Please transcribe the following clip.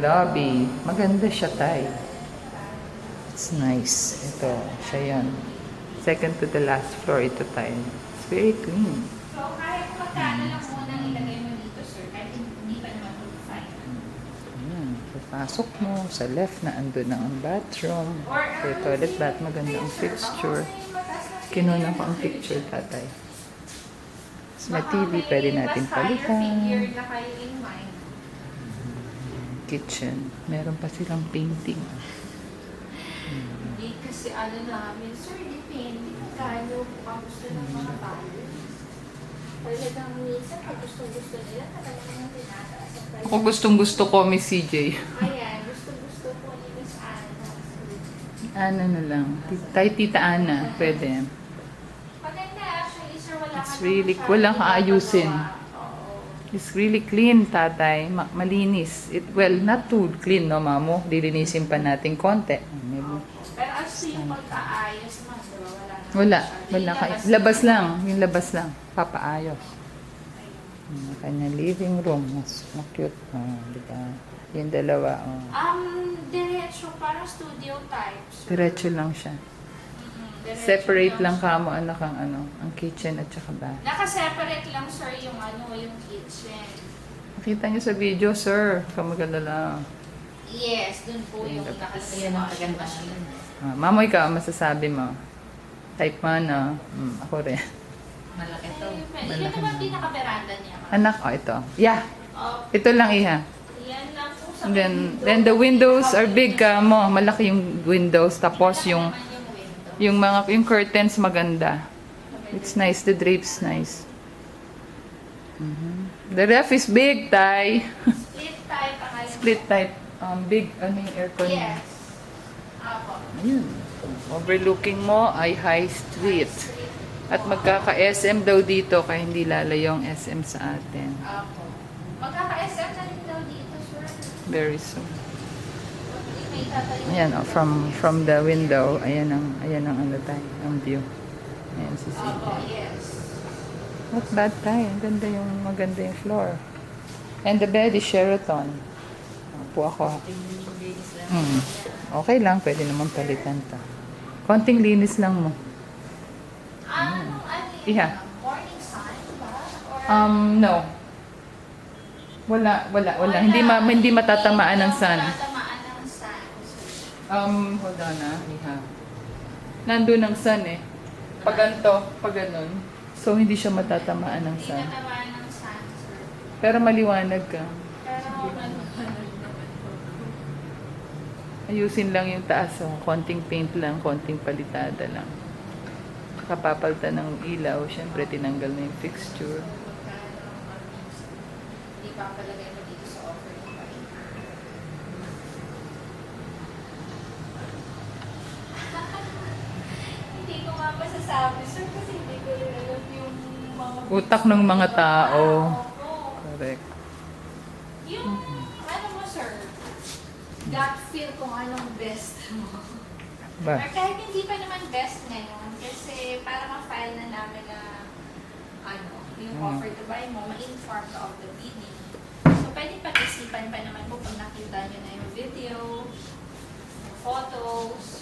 lobby. Maganda siya, Tay. It's nice. Ito, siya yan. Second to the last floor ito, Tay. It's very clean. So, kahit magkano lang muna ilagay mo dito, sir, kahit hindi pa naman mag-fine. Ayan. Papasok mo sa left na ando na ang bathroom. Yung toilet bath, maganda ang fixture. Kinuha ko ang picture, Tatay. Tapos may TV, pwede natin palitan. Kitchen. Meron pa silang painting. Hindi kasi ano namin, sir, depende kung gaano ang gusto ng mga buyers. Talagang minsan, kung gusto nila, talagang yung tinataas ang price. Ako gustong-gusto ko, Miss CJ. Ayan, gusto po ni Miss Anna. Ana na lang. Kahit Tita Ana, pwede. Maganda actually, sir, wala It's ka really, naman walang kaayusin. Oo. It's really clean, Tatay. Malinis. Well, not too clean, no, Mamo? Lilinisin pa natin konti. Maybe. Pero as to yung pag-aayos, mas diba, wala naman Wala. siya. Wala ka. Labas lang. Yung labas lang. Papaayos. Kanya living room. Mas cute. Oh, diba? Yung dalawa. Oh. Diretso, parang studio type. sir. Diretso lang siya. Diretso Separate lang kamo anak ang ang kitchen at saka bath. Naka-separate lang, sir, yung yung kitchen. Nakita niyo sa video, sir. Kamaganda lang. Yes, dun po yung nakalagay na washing machine. Mamo, ikaw, masasabi mo? Type mo, no? Ako rin. Malaki to. Yan Malaki naman na. pinaka-veranda niya. Anak, ito. Yeah. Oh, Ito lang, iha. yan lang po sa And then the windows are big ka mo. Malaki yung windows. Tapos yung yung curtains maganda. It's nice. The drapes nice. The ref is big, Tay. Split type ang alam. Split type. Big, ano yung aircon niya? Yes. Apo. Ayun. Overlooking mo ay High Street. At magkaka-SM daw dito kaya hindi lalayo ang SM sa atin. Apo. Magkaka-SM na rin daw dito, sir. Very soon. May tatayo. Ayan, from the window, ayan ang ano tayo, ang view. Ayan si CJ. Apo, yes. Not bad tayo. Maganda yung floor. And the bed is Sheraton. Upo ako. Okay lang, pwede naman palitan to. Konting linis lang mo. Ano Iha. morning sun ba? Or No. Wala. Hindi matatamaan ng sun. Matatamaan ng sun. Hold on iha. Nandun ang sun eh. Pag ganito, pag ganun. So, hindi siya matatamaan ng Hindi sun. natamaan ng sun, sir. Pero maliwanag ka. Pero naman po. Ayusin lang yung taas. Oh. Konting paint lang, konting palitada lang. Kapapalta ng ilaw, syempre tinanggal na yung fixture. Hindi pa palagay mo dito sa offer ng bike. Hindi ko nga masasabi, sir, kasi hindi ko rin alam yung mga... Utak ng mga tao. Oo. Correct. Yung, ano mo, sir, gut feel kung anong best mo. Ba? Or kahit hindi pa naman best ngayon, kasi para ma-file na namin na yung offer to buy mo, ma-inform ka of the bidding. So, pwede pag-isipan pa naman po pag nakita nyo na yung video, yung photos,